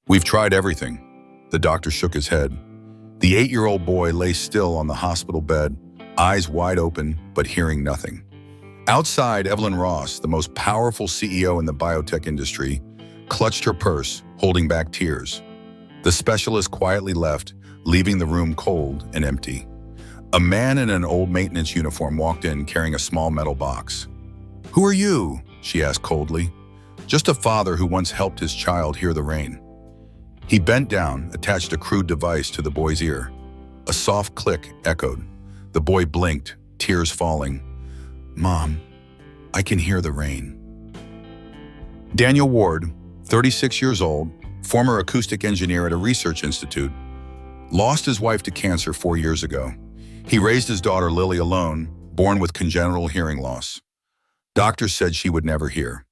We've tried everything. The doctor shook his head. The 8-year-old boy lay still on the hospital bed, eyes wide open, but hearing nothing. Outside, Evelyn Ross, the most powerful CEO in the biotech industry, clutched her purse, holding back tears. The specialist quietly left, leaving the room cold and empty. A man in an old maintenance uniform walked in carrying a small metal box. "Who are you?" she asked coldly. "Just a father who once helped his child hear the rain." He bent down, attached a crude device to the boy's ear. A soft click echoed. The boy blinked, tears falling. "Mom, I can hear the rain." Daniel Ward, 36 years old, former acoustic engineer at a research institute, lost his wife to cancer 4 years ago. He raised his daughter Lily alone, born with congenital hearing loss. Doctors said she would never hear.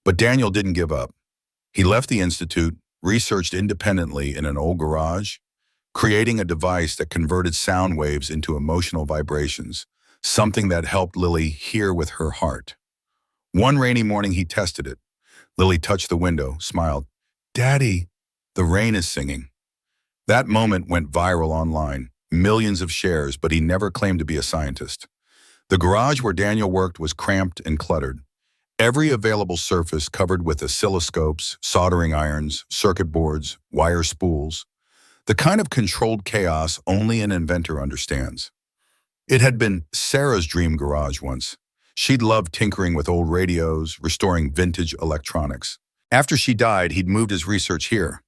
But Daniel didn't give up. He left the institute, researched independently in an old garage, creating a device that converted sound waves into emotional vibrations, something that helped Lily hear with her heart. One rainy morning he tested it. Lily touched the window, smiled. "Daddy, the rain is singing." That moment went viral online, millions of shares, but he never claimed to be a scientist. The garage where Daniel worked was cramped and cluttered. Every available surface covered with oscilloscopes, soldering irons, circuit boards, wire spools. The kind of controlled chaos only an inventor understands. It had been Sarah's dream garage once. She'd loved tinkering with old radios, restoring vintage electronics. After she died, he'd moved his research here.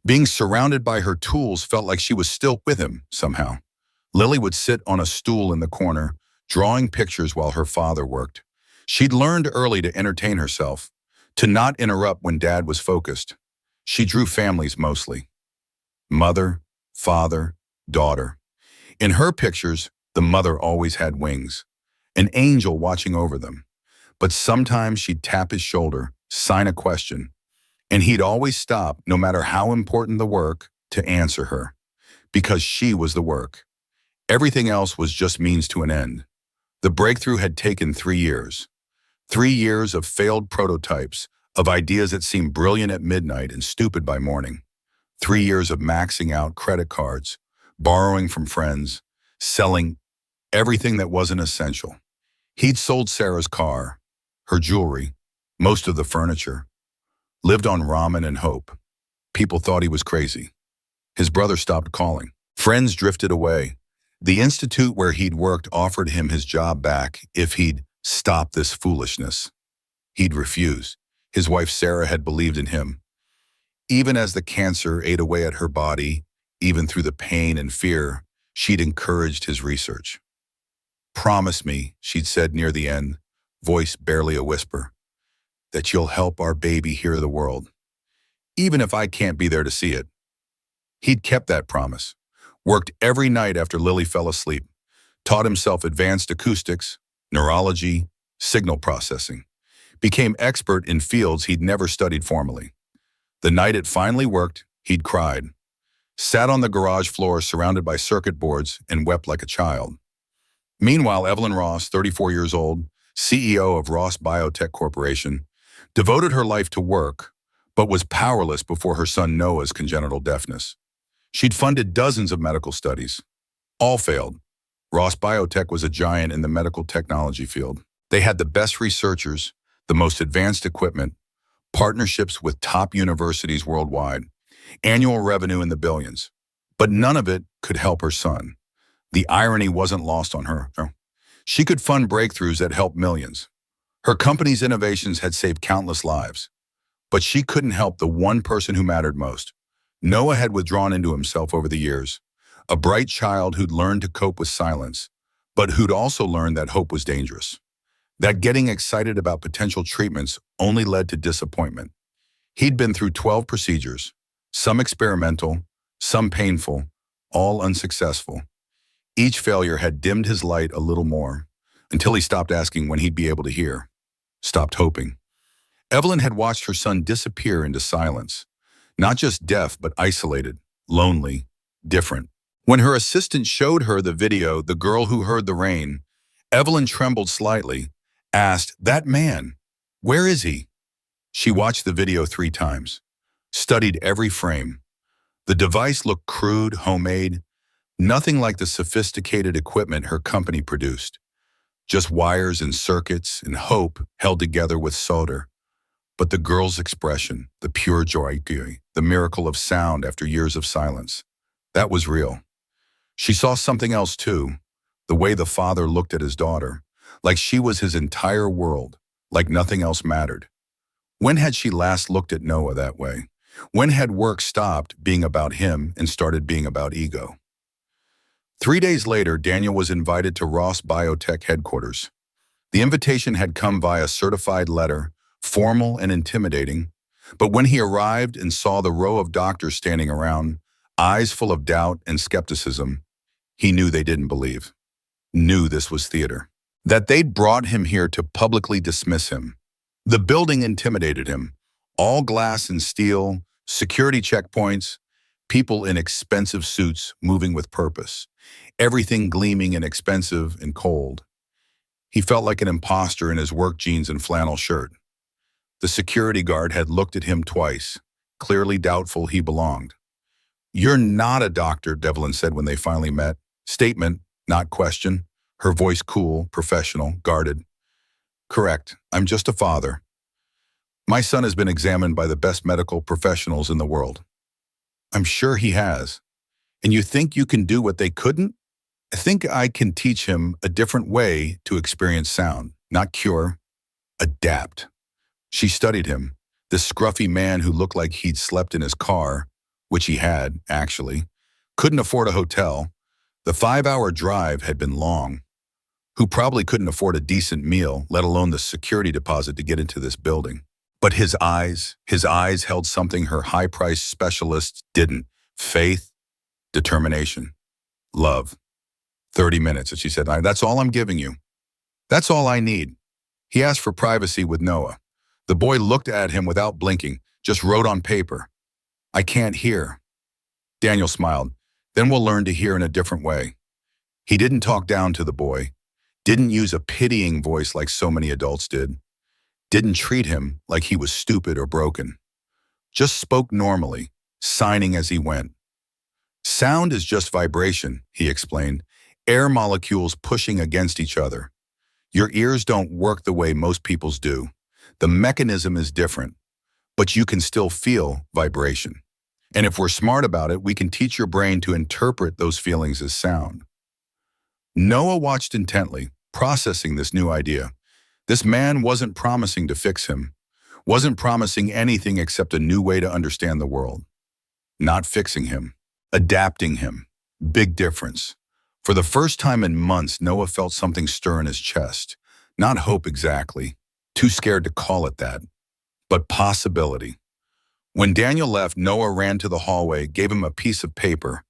Being surrounded by her tools felt like she was still with him, somehow. Lily would sit on a stool in the corner, drawing pictures while her father worked. She'd learned early to entertain herself, to not interrupt when Dad was focused. She drew families mostly. Mother, father, daughter. In her pictures, the mother always had wings, an angel watching over them. But sometimes she'd tap his shoulder, sign a question, and he'd always stop, no matter how important the work, to answer her. Because she was the work. Everything else was just means to an end. The breakthrough had taken 3 years. 3 years of failed prototypes, of ideas that seemed brilliant at midnight and stupid by morning. 3 years of maxing out credit cards, borrowing from friends, selling everything that wasn't essential. He'd sold Sarah's car, her jewelry, most of the furniture, lived on ramen and hope. People thought he was crazy. His brother stopped calling. Friends drifted away. The institute where he'd worked offered him his job back if he'd stop this foolishness. He'd refused. His wife Sarah had believed in him. Even as the cancer ate away at her body, even through the pain and fear, she'd encouraged his research. "Promise me," she'd said near the end, voice barely a whisper, "that you'll help our baby hear the world, even if I can't be there to see it." He'd kept that promise, worked every night after Lily fell asleep, taught himself advanced acoustics, neurology, signal processing, became expert in fields he'd never studied formally. The night it finally worked, he'd cried, sat on the garage floor surrounded by circuit boards, and wept like a child. Meanwhile, Evelyn Ross, 34 years old, CEO of Ross Biotech Corporation, devoted her life to work, but was powerless before her son Noah's congenital deafness. She'd funded dozens of medical studies. All failed. Ross Biotech was a giant in the medical technology field. They had the best researchers, the most advanced equipment, partnerships with top universities worldwide, annual revenue in the billions. But none of it could help her son. The irony wasn't lost on her. She could fund breakthroughs that helped millions. Her company's innovations had saved countless lives. But she couldn't help the one person who mattered most. Noah had withdrawn into himself over the years, a bright child who'd learned to cope with silence, but who'd also learned that hope was dangerous. That getting excited about potential treatments only led to disappointment. He'd been through 12 procedures, some experimental, some painful, all unsuccessful. Each failure had dimmed his light a little more, until he stopped asking when he'd be able to hear, stopped hoping. Evelyn had watched her son disappear into silence, not just deaf, but isolated, lonely, different. When her assistant showed her the video, the girl who heard the rain, Evelyn trembled slightly, asked, "That man, where is he?" She watched the video 3 times. studied every frame. The device looked crude, homemade, nothing like the sophisticated equipment her company produced. Just wires and circuits and hope held together with solder. But the girl's expression, the pure joy, the miracle of sound after years of silence, that was real. She saw something else too, the way the father looked at his daughter, like she was his entire world, like nothing else mattered. When had she last looked at Noah that way? When had work stopped being about him and started being about ego? 3 days later, Daniel was invited to Ross Biotech headquarters. The invitation had come via certified letter, formal and intimidating, but when he arrived and saw the row of doctors standing around, eyes full of doubt and skepticism, he knew they didn't believe, knew this was theater, that they'd brought him here to publicly dismiss him. The building intimidated him, all glass and steel, security checkpoints, people in expensive suits moving with purpose, everything gleaming and expensive and cold. He felt like an imposter in his work jeans and flannel shirt. The security guard had looked at him twice, clearly doubtful he belonged. "You're not a doctor," Devlin said when they finally met. Statement, not question. Her voice cool, professional, guarded. "Correct. I'm just a father. My son has been examined by the best medical professionals in the world." "I'm sure he has. And you think you can do what they couldn't?" "I think I can teach him a different way to experience sound, not cure, adapt." She studied him, this scruffy man who looked like he'd slept in his car, which he had, actually, couldn't afford a hotel. The 5-hour drive had been long. Who probably couldn't afford a decent meal, let alone the security deposit to get into this building. But his eyes held something her high-priced specialists didn't. Faith, determination, love. 30 minutes, and she said, "That's all I'm giving you. That's all I need." He asked for privacy with Noah. The boy looked at him without blinking, just wrote on paper, "I can't hear." Daniel smiled. "Then we'll learn to hear in a different way." He didn't talk down to the boy, didn't use a pitying voice like so many adults did, didn't treat him like he was stupid or broken. Just spoke normally, signing as he went. "Sound is just vibration," he explained, "air molecules pushing against each other. Your ears don't work the way most people's do. The mechanism is different, but you can still feel vibration. And if we're smart about it, we can teach your brain to interpret those feelings as sound." Noah watched intently, processing this new idea. This man wasn't promising to fix him, wasn't promising anything except a new way to understand the world. Not fixing him, adapting him. Big difference. For the first time in months, Noah felt something stir in his chest. Not hope exactly, too scared to call it that, but possibility. When Daniel left, Noah ran to the hallway, gave him a piece of paper.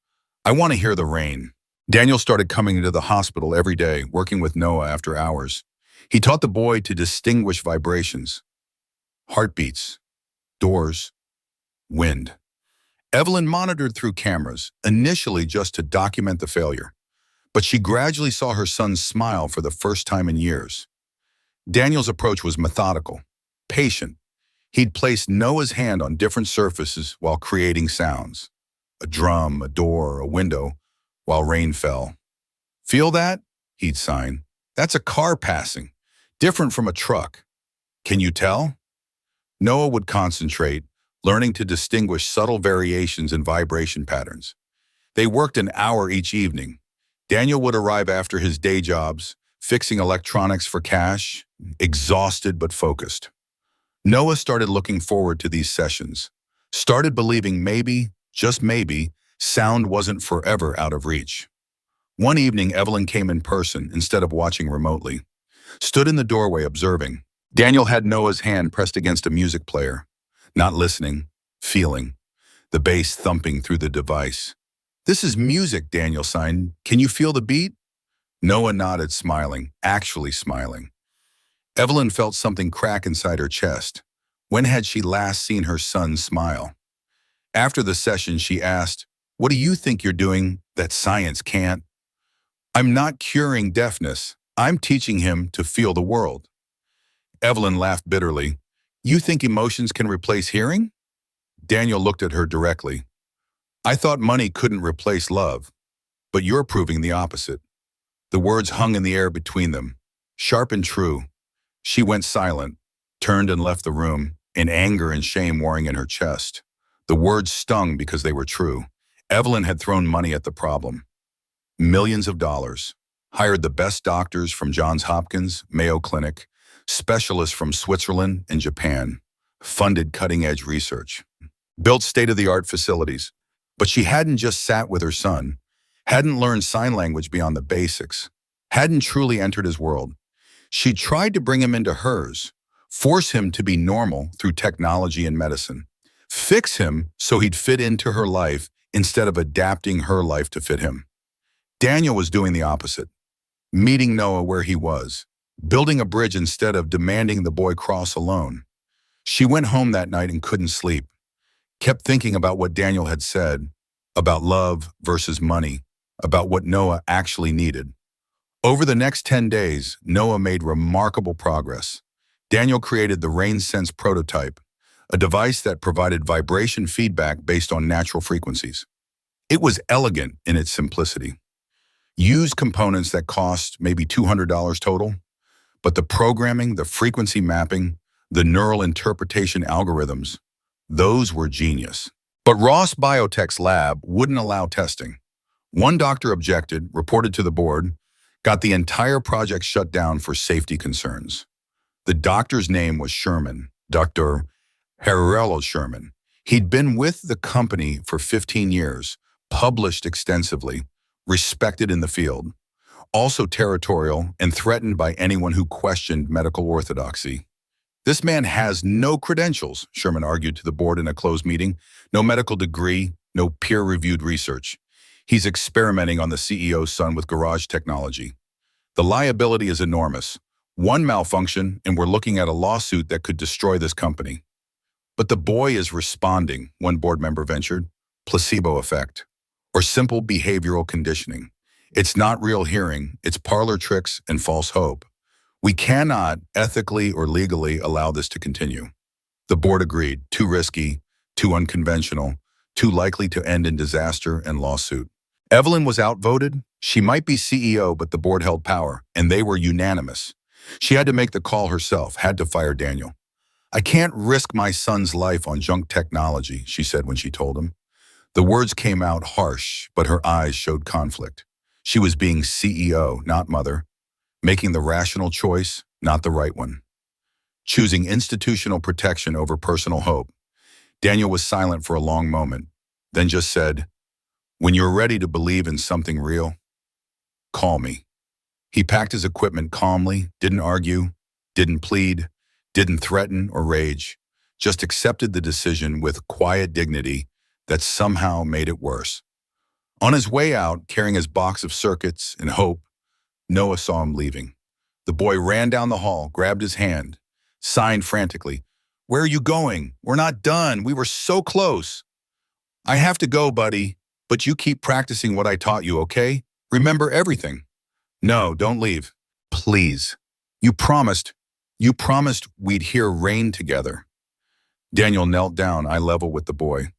"I want to hear the rain." Daniel started coming into the hospital every day, working with Noah after hours. He taught the boy to distinguish vibrations, heartbeats, doors, wind. Evelyn monitored through cameras, initially just to document the failure, but she gradually saw her son smile for the first time in years. Daniel's approach was methodical, patient. He'd place Noah's hand on different surfaces while creating sounds. A drum, a door, a window, while rain fell. "Feel that?" he'd sign. "That's a car passing, different from a truck. Can you tell?" Noah would concentrate, learning to distinguish subtle variations in vibration patterns. They worked an hour each evening. Daniel would arrive after his day jobs, fixing electronics for cash, exhausted but focused. Noah started looking forward to these sessions, started believing maybe, just maybe, sound wasn't forever out of reach. One evening, Evelyn came in person instead of watching remotely, stood in the doorway observing. Daniel had Noah's hand pressed against a music player, not listening, feeling, the bass thumping through the device. "This is music," Daniel signed. "Can you feel the beat?" Noah nodded, smiling, actually smiling. Evelyn felt something crack inside her chest. When had she last seen her son smile? After the session, she asked, "What do you think you're doing that science can't?" "I'm not curing deafness. I'm teaching him to feel the world." Evelyn laughed bitterly. "You think emotions can replace hearing?" Daniel looked at her directly. I thought money couldn't replace love, but you're proving the opposite. The words hung in the air between them, sharp and true. She went silent, turned and left the room, in anger and shame warring in her chest. The words stung because they were true. Evelyn had thrown money at the problem. Millions of dollars. Hired the best doctors from Johns Hopkins, Mayo Clinic, specialists from Switzerland and Japan. Funded cutting-edge research. Built state-of-the-art facilities. But she hadn't just sat with her son, hadn't learned sign language beyond the basics, hadn't truly entered his world. She tried to bring him into hers, force him to be normal through technology and medicine, fix him so he'd fit into her life instead of adapting her life to fit him. Daniel was doing the opposite, meeting Noah where he was, building a bridge instead of demanding the boy cross alone. She went home that night and couldn't sleep, kept thinking about what Daniel had said, about love versus money, about what Noah actually needed. Over the next 10 days, Noah made remarkable progress. Daniel created the RainSense prototype, a device that provided vibration feedback based on natural frequencies. It was elegant in its simplicity. Used components that cost maybe $200 total, but the programming, the frequency mapping, the neural interpretation algorithms, those were genius. But Ross Biotech's lab wouldn't allow testing. One doctor objected, reported to the board, got the entire project shut down for safety concerns. The doctor's name was Sherman, Dr. Harrell Sherman. He'd been with the company for 15 years, published extensively, respected in the field, also territorial and threatened by anyone who questioned medical orthodoxy. This man has no credentials, Sherman argued to the board in a closed meeting, no medical degree, no peer-reviewed research. He's experimenting on the CEO's son with garage technology. The liability is enormous. One malfunction, and we're looking at a lawsuit that could destroy this company. But the boy is responding, one board member ventured. Placebo effect, or simple behavioral conditioning. It's not real hearing, it's parlor tricks and false hope. We cannot ethically or legally allow this to continue. The board agreed, too risky, too unconventional, too likely to end in disaster and lawsuit. Evelyn was outvoted. She might be CEO, but the board held power, and they were unanimous. She had to make the call herself, had to fire Daniel. I can't risk my son's life on junk technology, she said when she told him. The words came out harsh, but her eyes showed conflict. She was being CEO, not mother, making the rational choice, not the right one. Choosing institutional protection over personal hope. Daniel was silent for a long moment, then just said, when you're ready to believe in something real, call me. He packed his equipment calmly, didn't argue, didn't plead, didn't threaten or rage, just accepted the decision with quiet dignity that somehow made it worse. On his way out, carrying his box of circuits and hope, Noah saw him leaving. The boy ran down the hall, grabbed his hand, signed frantically, "Where are you going? We're not done. We were so close." "I have to go, buddy, but you keep practicing what I taught you, okay? Remember everything." "No, don't leave. Please. You promised we'd hear rain together." Daniel knelt down, eye level with the boy.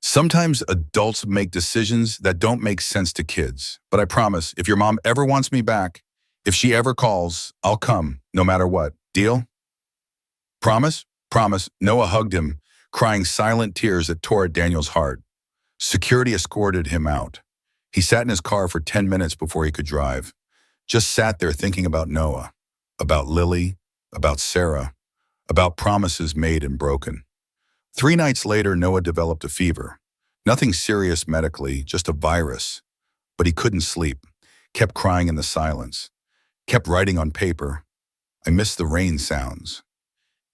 "Sometimes adults make decisions that don't make sense to kids, but I promise, if your mom ever wants me back, if she ever calls, I'll come, no matter what. Deal?" "Promise?" "Promise." Noah hugged him, crying silent tears that tore at Daniel's heart. Security escorted him out. He sat in his car for 10 minutes before he could drive. Just sat there thinking about Noah, about Lily, about Sarah, about promises made and broken. 3 nights later, Noah developed a fever. Nothing serious medically, just a virus. But he couldn't sleep, kept crying in the silence, kept writing on paper. "I miss the rain sounds."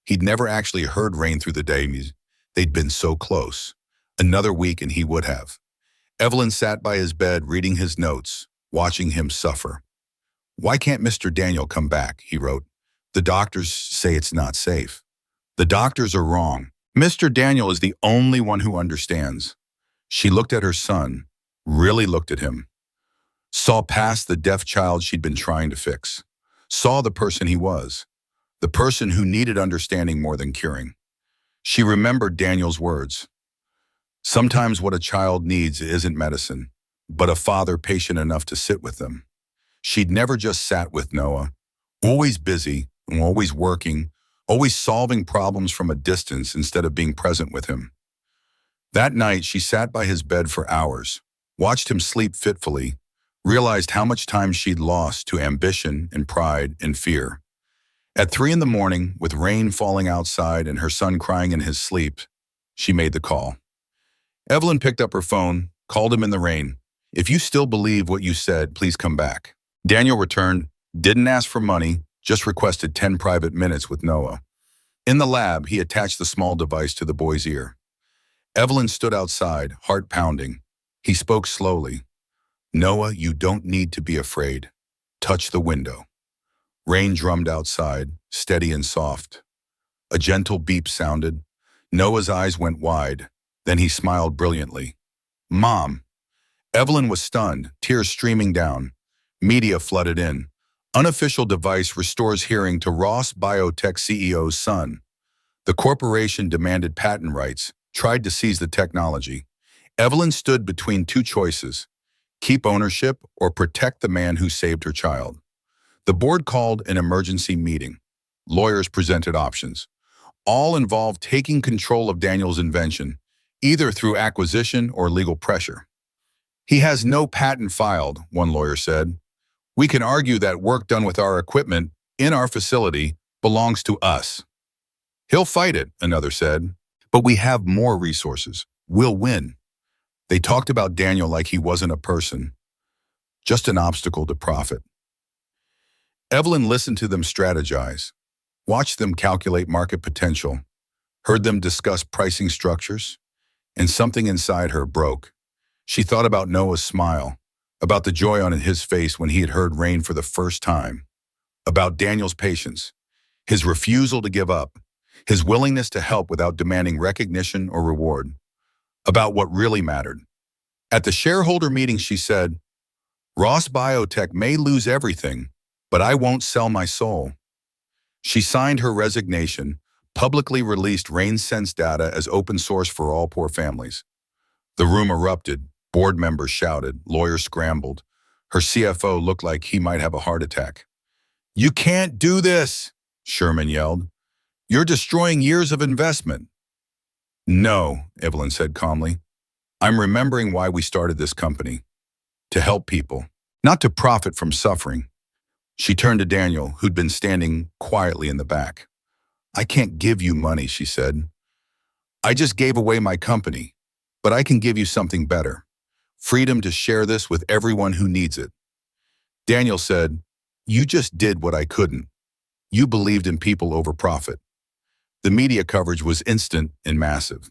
He'd never actually heard rain through the day. They'd been so close. Another week and he would have. Evelyn sat by his bed reading his notes, watching him suffer. "Why can't Mr. Daniel come back?" he wrote. "The doctors say it's not safe." "The doctors are wrong. Mr. Daniel is the only one who understands." She looked at her son, really looked at him, saw past the deaf child she'd been trying to fix, saw the person he was, the person who needed understanding more than curing. She remembered Daniel's words. Sometimes what a child needs isn't medicine, but a father patient enough to sit with them. She'd never just sat with Noah, always busy, always working, always solving problems from a distance instead of being present with him. That night, she sat by his bed for hours, watched him sleep fitfully, realized how much time she'd lost to ambition and pride and fear. At 3 in the morning, with rain falling outside and her son crying in his sleep, she made the call. Evelyn picked up her phone, called him in the rain. "If you still believe what you said, please come back." Daniel returned, didn't ask for money, just requested 10 private minutes with Noah. In the lab, he attached the small device to the boy's ear. Evelyn stood outside, heart pounding. He spoke slowly. "Noah, you don't need to be afraid. Touch the window." Rain drummed outside, steady and soft. A gentle beep sounded. Noah's eyes went wide. Then he smiled brilliantly. "Mom." Evelyn was stunned, tears streaming down. Media flooded in. Unofficial device restores hearing to Ross Biotech CEO's son. The corporation demanded patent rights, tried to seize the technology. Evelyn stood between two choices: keep ownership or protect the man who saved her child. The board called an emergency meeting. Lawyers presented options. All involved taking control of Daniel's invention, either through acquisition or legal pressure. "He has no patent filed," one lawyer said. "We can argue that work done with our equipment in our facility belongs to us." "He'll fight it," another said. "But we have more resources. We'll win." They talked about Daniel like he wasn't a person, just an obstacle to profit. Evelyn listened to them strategize, watched them calculate market potential, heard them discuss pricing structures, and something inside her broke. She thought about Noah's smile, about the joy on his face when he had heard rain for the first time, about Daniel's patience, his refusal to give up, his willingness to help without demanding recognition or reward, about what really mattered. At the shareholder meeting, she said, "Ross Biotech may lose everything, but I won't sell my soul." She signed her resignation, publicly released RainSense data as open source for all poor families. The room erupted. Board members shouted. Lawyers scrambled. Her CFO looked like he might have a heart attack. "You can't do this," Sherman yelled. "You're destroying years of investment." "No," Evelyn said calmly. "I'm remembering why we started this company. To help people, not to profit from suffering." She turned to Daniel, who'd been standing quietly in the back. "I can't give you money," she said. "I just gave away my company, but I can give you something better. Freedom to share this with everyone who needs it." Daniel said, "You just did what I couldn't. You believed in people over profit." The media coverage was instant and massive.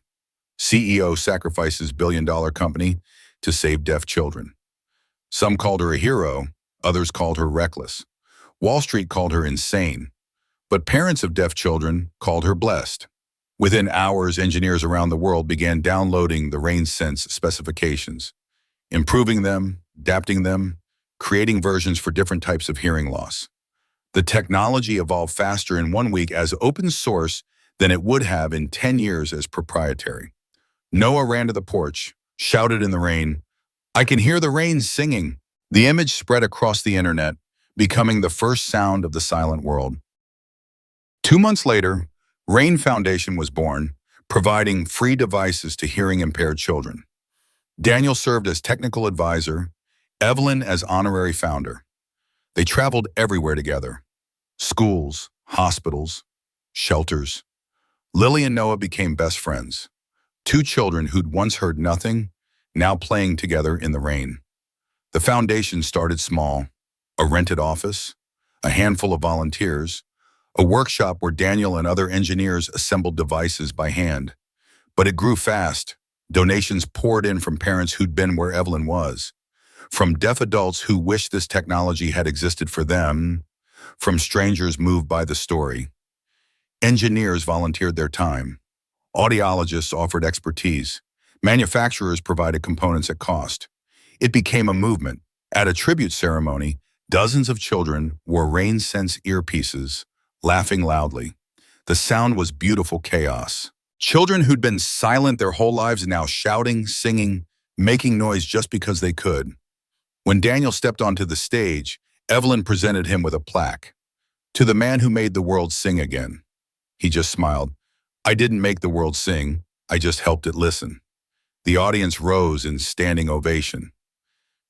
CEO sacrifices billion-dollar company to save deaf children. Some called her a hero, others called her reckless. Wall Street called her insane, but parents of deaf children called her blessed. Within hours, engineers around the world began downloading the RainSense specifications, improving them, adapting them, creating versions for different types of hearing loss. The technology evolved faster in 1 week as open source than it would have in 10 years as proprietary. Noah ran to the porch, shouted in the rain, "I can hear the rain singing." The image spread across the internet, becoming the first sound of the silent world. 2 months later, Rain Foundation was born, providing free devices to hearing-impaired children. Daniel served as technical advisor, Evelyn as honorary founder. They traveled everywhere together: schools, hospitals, shelters. Lily and Noah became best friends, two children who'd once heard nothing, now playing together in the rain. The foundation started small: a rented office, a handful of volunteers, a workshop where Daniel and other engineers assembled devices by hand. But it grew fast. Donations poured in from parents who'd been where Evelyn was, from deaf adults who wished this technology had existed for them, from strangers moved by the story. Engineers volunteered their time. Audiologists offered expertise. Manufacturers provided components at cost. It became a movement. At a tribute ceremony, dozens of children wore RainSense earpieces, laughing loudly. The sound was beautiful chaos. Children who'd been silent their whole lives now shouting, singing, making noise just because they could. When Daniel stepped onto the stage, Evelyn presented him with a plaque. To the man who made the world sing again. He just smiled. I didn't make the world sing, I just helped it listen. The audience rose in standing ovation.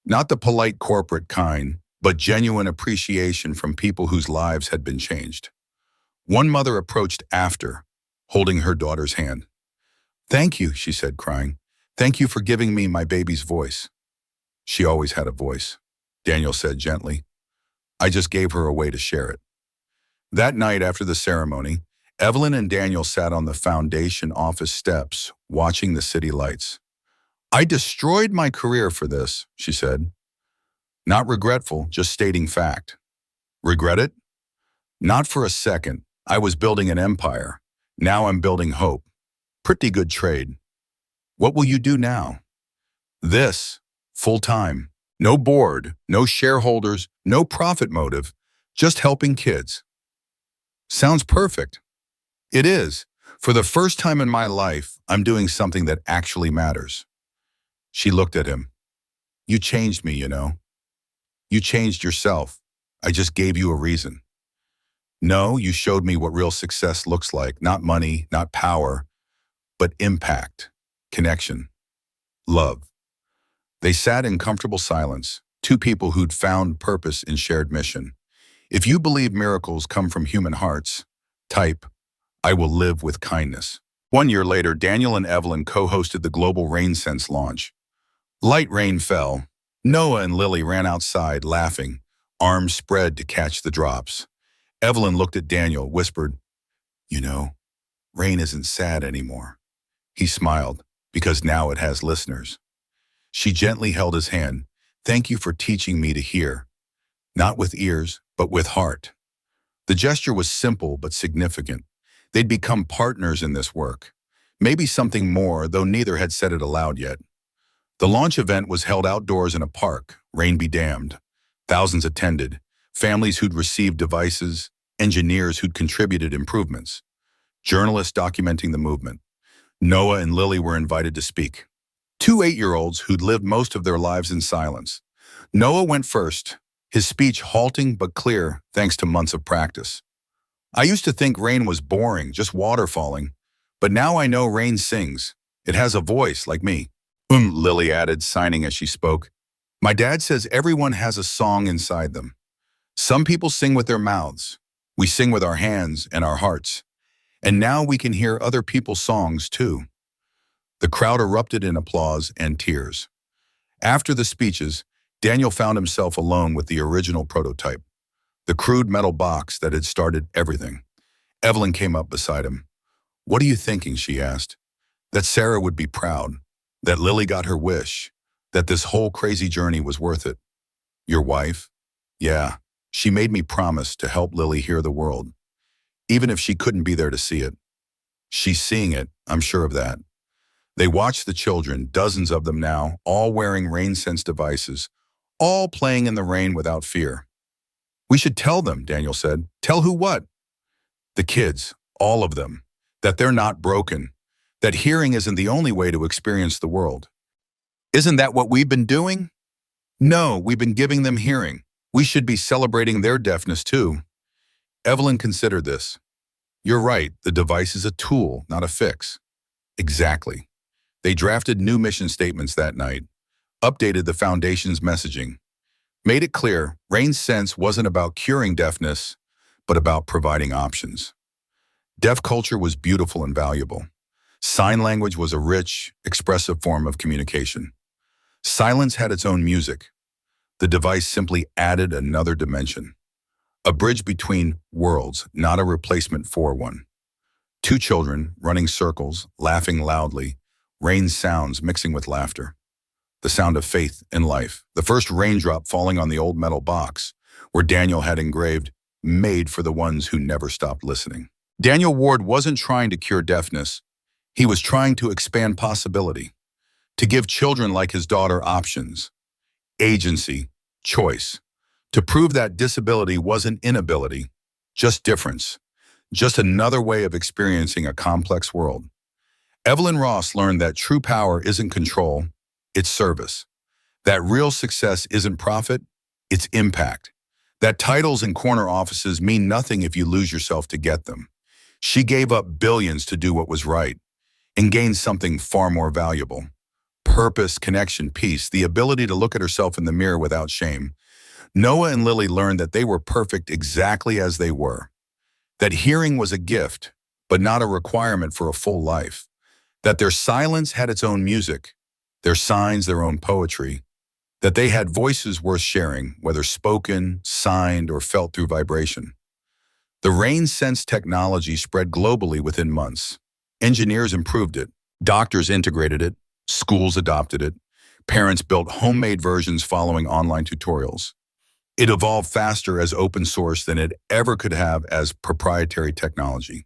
Not the polite corporate kind, but genuine appreciation from people whose lives had been changed. One mother approached after, holding her daughter's hand. Thank you, she said, crying. Thank you for giving me my baby's voice. She always had a voice, Daniel said gently. I just gave her a way to share it. That night after the ceremony, Evelyn and Daniel sat on the foundation office steps, watching the city lights. I destroyed my career for this, she said. Not regretful, just stating fact. Regret it? Not for a second. I was building an empire. Now I'm building hope. Pretty good trade. What will you do now? This, full-time. No board, no shareholders, no profit motive, just helping kids. Sounds perfect. It is. For the first time in my life, I'm doing something that actually matters. She looked at him. You changed me, you know. You changed yourself. I just gave you a reason. No, you showed me what real success looks like. Not money, not power, but impact, connection, love. They sat in comfortable silence, two people who'd found purpose in shared mission. If you believe miracles come from human hearts, type, I will live with kindness. 1 year later, Daniel and Evelyn co-hosted the global Rain Sense launch. Light rain fell. Noah and Lily ran outside, laughing, arms spread to catch the drops. Evelyn looked at Daniel, whispered, You know, rain isn't sad anymore. He smiled, because now it has listeners. She gently held his hand. Thank you for teaching me to hear. Not with ears, but with heart. The gesture was simple but significant. They'd become partners in this work. Maybe something more, though neither had said it aloud yet. The launch event was held outdoors in a park, rain be damned. Thousands attended, families who'd received devices, engineers who'd contributed improvements, journalists documenting the movement. Noah and Lily were invited to speak. Two 8-year-olds who'd lived most of their lives in silence. Noah went first, his speech halting but clear thanks to months of practice. I used to think rain was boring, just water falling. But now I know rain sings. It has a voice like me. Lily added, signing as she spoke. My dad says everyone has a song inside them. Some people sing with their mouths. We sing with our hands and our hearts. And now we can hear other people's songs too. The crowd erupted in applause and tears. After the speeches, Daniel found himself alone with the original prototype, the crude metal box that had started everything. Evelyn came up beside him. What are you thinking, she asked. That Sarah would be proud, that Lily got her wish, that this whole crazy journey was worth it. Your wife? Yeah, she made me promise to help Lily hear the world, even if she couldn't be there to see it. She's seeing it, I'm sure of that. They watched the children, dozens of them now, all wearing rain-sense devices, all playing in the rain without fear. We should tell them, Daniel said. Tell who what? The kids, all of them, that they're not broken, that hearing isn't the only way to experience the world. Isn't that what we've been doing? No, we've been giving them hearing. We should be celebrating their deafness too. Evelyn considered this. You're right, the device is a tool, not a fix. Exactly. They drafted new mission statements that night, updated the foundation's messaging, made it clear Rain Sense wasn't about curing deafness, but about providing options. Deaf culture was beautiful and valuable. Sign language was a rich, expressive form of communication. Silence had its own music. The device simply added another dimension. A bridge between worlds, not a replacement for one. Two children, running circles, laughing loudly, rain sounds mixing with laughter. The sound of faith in life. The first raindrop falling on the old metal box, where Daniel had engraved, made for the ones who never stopped listening. Daniel Ward wasn't trying to cure deafness. He was trying to expand possibility, to give children like his daughter options, agency, choice, to prove that disability wasn't inability, just difference, just another way of experiencing a complex world. Evelyn Ross learned that true power isn't control, it's service. That real success isn't profit, it's impact. That titles and corner offices mean nothing if you lose yourself to get them. She gave up billions to do what was right and gained something far more valuable. Purpose, connection, peace, the ability to look at herself in the mirror without shame. Noah and Lily learned that they were perfect exactly as they were. That hearing was a gift, but not a requirement for a full life. That their silence had its own music, their signs their own poetry. That they had voices worth sharing, whether spoken, signed, or felt through vibration. The rain sense technology spread globally within months. Engineers improved it, doctors integrated it, schools adopted it, parents built homemade versions following online tutorials. It evolved faster as open source than it ever could have as proprietary technology.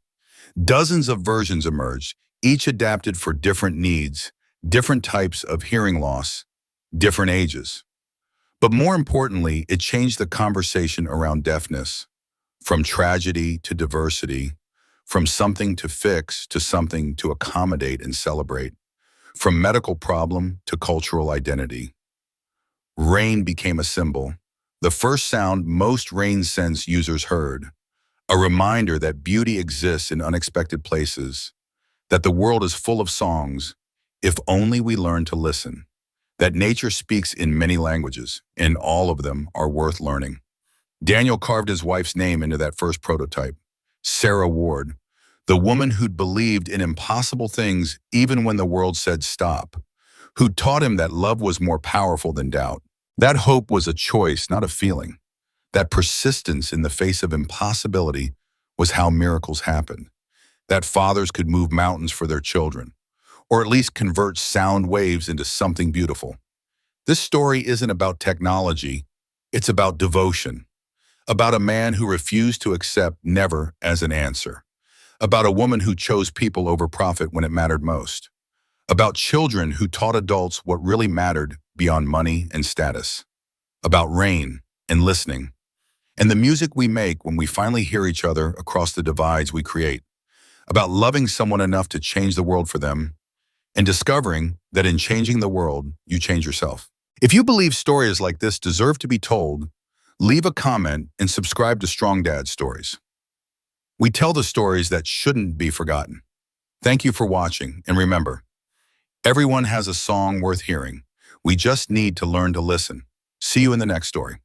Dozens of versions emerged, each adapted for different needs, different types of hearing loss, different ages. But more importantly, it changed the conversation around deafness, from tragedy to diversity, from something to fix to something to accommodate and celebrate, from medical problem to cultural identity. Rain became a symbol, the first sound most rain sense users heard, a reminder that beauty exists in unexpected places, that the world is full of songs, if only we learn to listen, that nature speaks in many languages, and all of them are worth learning. Daniel carved his wife's name into that first prototype, Sarah Ward, the woman who'd believed in impossible things even when the world said stop, who taught him that love was more powerful than doubt. That hope was a choice, not a feeling. That persistence in the face of impossibility was how miracles happened. That fathers could move mountains for their children, or at least convert sound waves into something beautiful. This story isn't about technology, it's about devotion, about a man who refused to accept never as an answer, about a woman who chose people over profit when it mattered most, about children who taught adults what really mattered beyond money and status, about rain and listening, and the music we make when we finally hear each other across the divides we create, about loving someone enough to change the world for them, and discovering that in changing the world, you change yourself. If you believe stories like this deserve to be told, leave a comment and subscribe to Strong Dad Stories. We tell the stories that shouldn't be forgotten. Thank you for watching, and remember, everyone has a song worth hearing. We just need to learn to listen. See you in the next story.